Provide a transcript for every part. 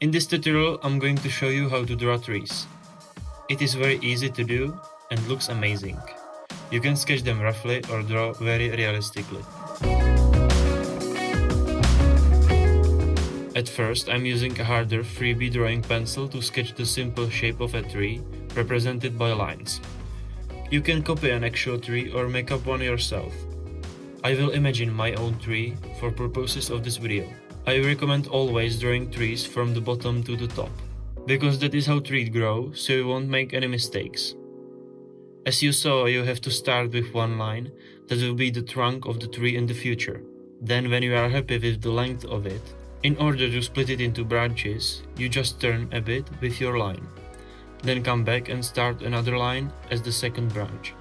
In this tutorial, I'm going to show you how to draw trees. It is very easy to do and looks amazing. You can sketch them roughly or draw very realistically. At first, I'm using a harder 3B drawing pencil to sketch the simple shape of a tree, represented by lines. You can copy an actual tree or make up one yourself. I will imagine my own tree for purposes of this video. I recommend always drawing trees from the bottom to the top, because that is how trees grow, so you won't make any mistakes. As you saw, you have to start with one line that will be the trunk of the tree in the future. Then when you are happy with the length of it, in order to split it into branches, you just turn a bit with your line. Then come back and start another line as the second branch.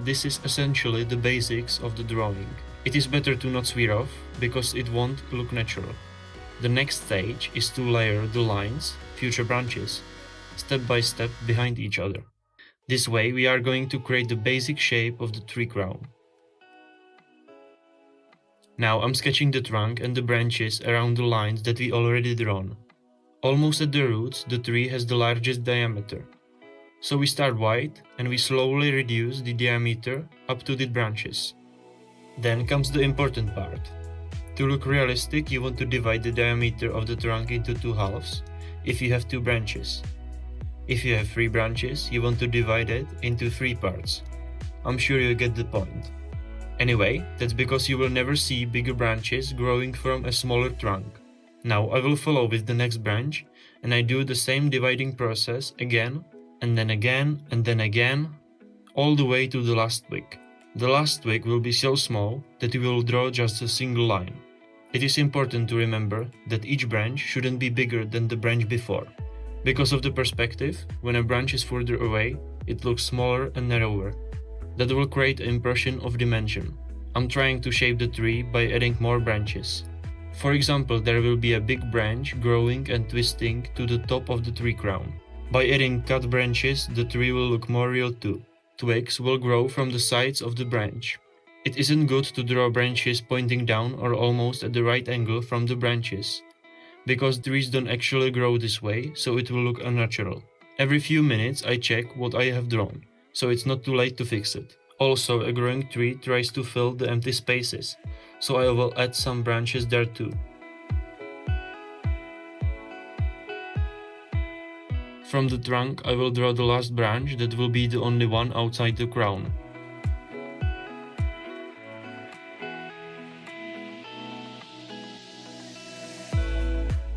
This is essentially the basics of the drawing. It is better to not swear off, because it won't look natural. The next stage is to layer the lines, future branches, step by step behind each other. This way we are going to create the basic shape of the tree crown. Now I'm sketching the trunk and the branches around the lines that we already drawn. Almost at the roots, the tree has the largest diameter. So we start wide and we slowly reduce the diameter up to the branches. Then comes the important part. To look realistic, you want to divide the diameter of the trunk into two halves if you have two branches. If you have three branches, you want to divide it into three parts. I'm sure you get the point. Anyway, that's because you will never see bigger branches growing from a smaller trunk. Now I will follow with the next branch, and I do the same dividing process again, and then again, and then again, all the way to the last twig. The last twig will be so small that you will draw just a single line. It is important to remember that each branch shouldn't be bigger than the branch before. Because of the perspective, when a branch is further away, it looks smaller and narrower. That will create an impression of dimension. I'm trying to shape the tree by adding more branches. For example, there will be a big branch growing and twisting to the top of the tree crown. By adding cut branches, the tree will look more real too. Twigs will grow from the sides of the branch. It isn't good to draw branches pointing down or almost at the right angle from the branches, because trees don't actually grow this way, so it will look unnatural. Every few minutes I check what I have drawn, so it's not too late to fix it. Also, a growing tree tries to fill the empty spaces, so I will add some branches there too. From the trunk I will draw the last branch that will be the only one outside the crown.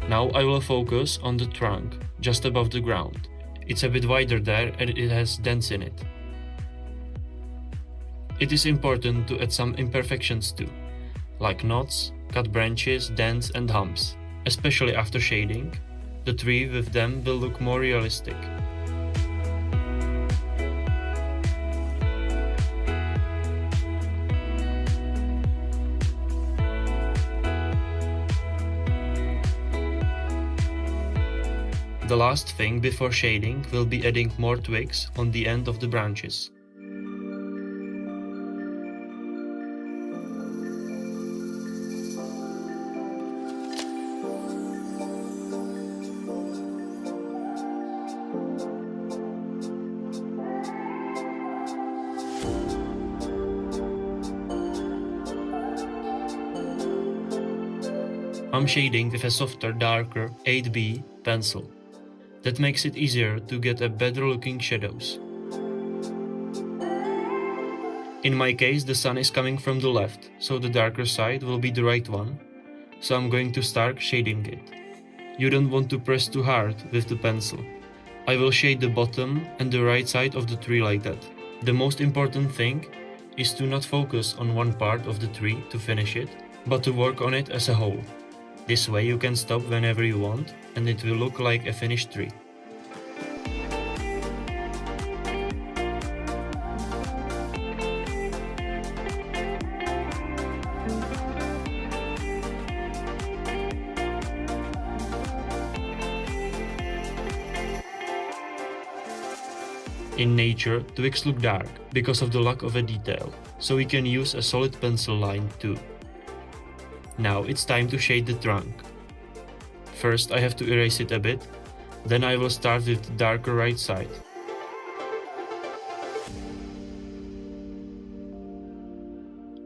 Now I will focus on the trunk, just above the ground. It's a bit wider there and it has dents in it. It is important to add some imperfections too, like knots, cut branches, dents and humps, especially after shading. The tree with them will look more realistic. The last thing before shading will be adding more twigs on the end of the branches. I'm shading with a softer, darker 8B pencil. That makes it easier to get a better looking shadows. In my case, the sun is coming from the left, so the darker side will be the right one, so I'm going to start shading it. You don't want to press too hard with the pencil. I will shade the bottom and the right side of the tree like that. The most important thing is to not focus on one part of the tree to finish it, but to work on it as a whole. This way you can stop whenever you want and it will look like a finished tree. In nature, twigs look dark because of the lack of a detail, so we can use a solid pencil line too. Now it's time to shade the trunk. First I have to erase it a bit, then I will start with the darker right side.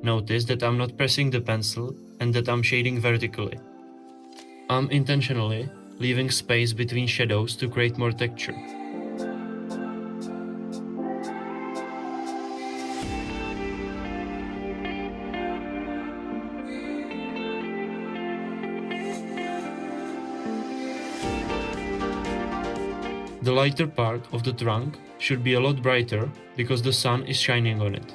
Notice that I'm not pressing the pencil and that I'm shading vertically. I'm intentionally leaving space between shadows to create more texture. The lighter part of the trunk should be a lot brighter because the sun is shining on it.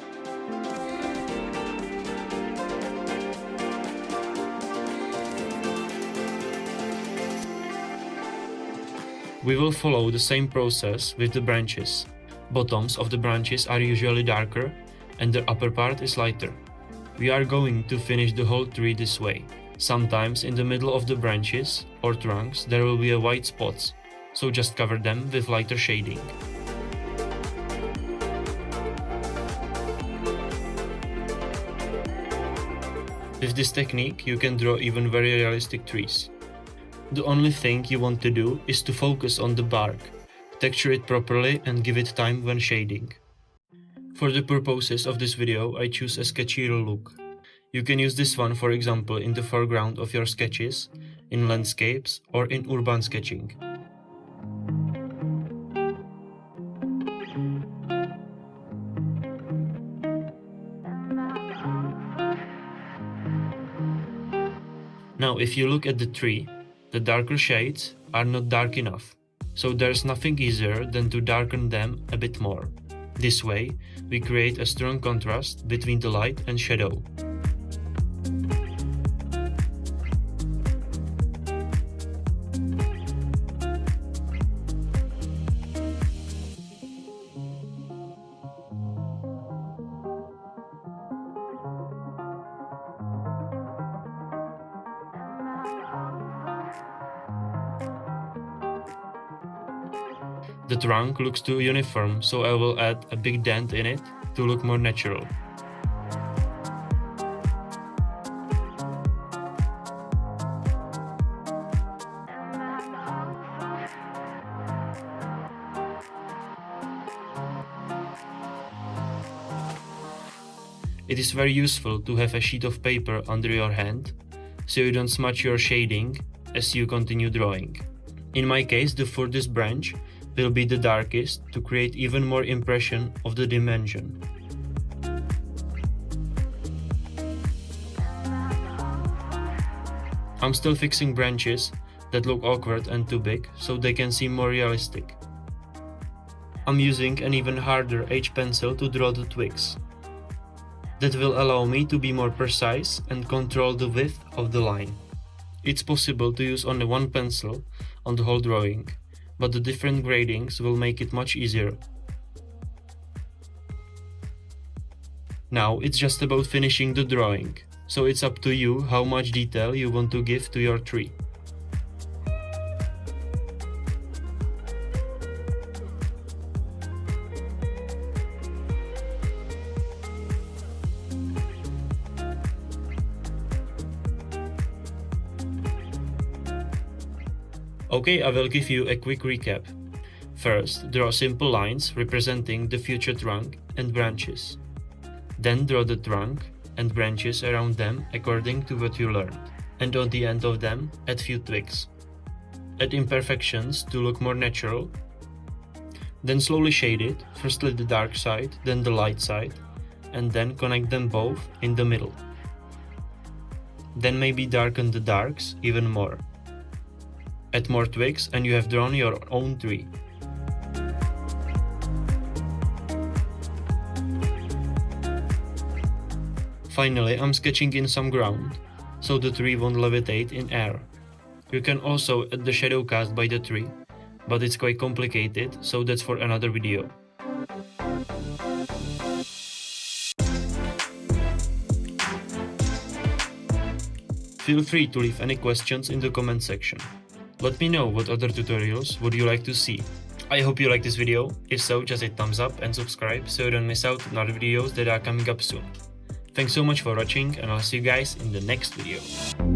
We will follow the same process with the branches. Bottoms of the branches are usually darker and the upper part is lighter. We are going to finish the whole tree this way. Sometimes in the middle of the branches or trunks there will be a white spots, so just cover them with lighter shading. With this technique you can draw even very realistic trees. The only thing you want to do is to focus on the bark, texture it properly and give it time when shading. For the purposes of this video I choose a sketchier look. You can use this one for example in the foreground of your sketches, in landscapes or in urban sketching. Now if you look at the tree, the darker shades are not dark enough, so there's nothing easier than to darken them a bit more. This way, we create a strong contrast between the light and shadow. The trunk looks too uniform, so I will add a big dent in it to look more natural. It is very useful to have a sheet of paper under your hand, so you don't smudge your shading as you continue drawing. In my case, the furthest branch will be the darkest to create even more impression of the dimension. I'm still fixing branches that look awkward and too big, so they can seem more realistic. I'm using an even harder H pencil to draw the twigs. That will allow me to be more precise and control the width of the line. It's possible to use only one pencil on the whole drawing, but the different gradings will make it much easier. Now it's just about finishing the drawing, so it's up to you how much detail you want to give to your tree. Okay, I will give you a quick recap. First, draw simple lines representing the future trunk and branches. Then draw the trunk and branches around them according to what you learned. And on the end of them, add few twigs. Add imperfections to look more natural. Then slowly shade it, firstly the dark side, then the light side, and then connect them both in the middle. Then maybe darken the darks even more. Add more twigs and you have drawn your own tree. Finally, I'm sketching in some ground, so the tree won't levitate in air. You can also add the shadow cast by the tree, but it's quite complicated, so that's for another video. Feel free to leave any questions in the comment section. Let me know what other tutorials would you like to see. I hope you liked this video. If so, just hit thumbs up and subscribe so you don't miss out on other videos that are coming up soon. Thanks so much for watching and I'll see you guys in the next video.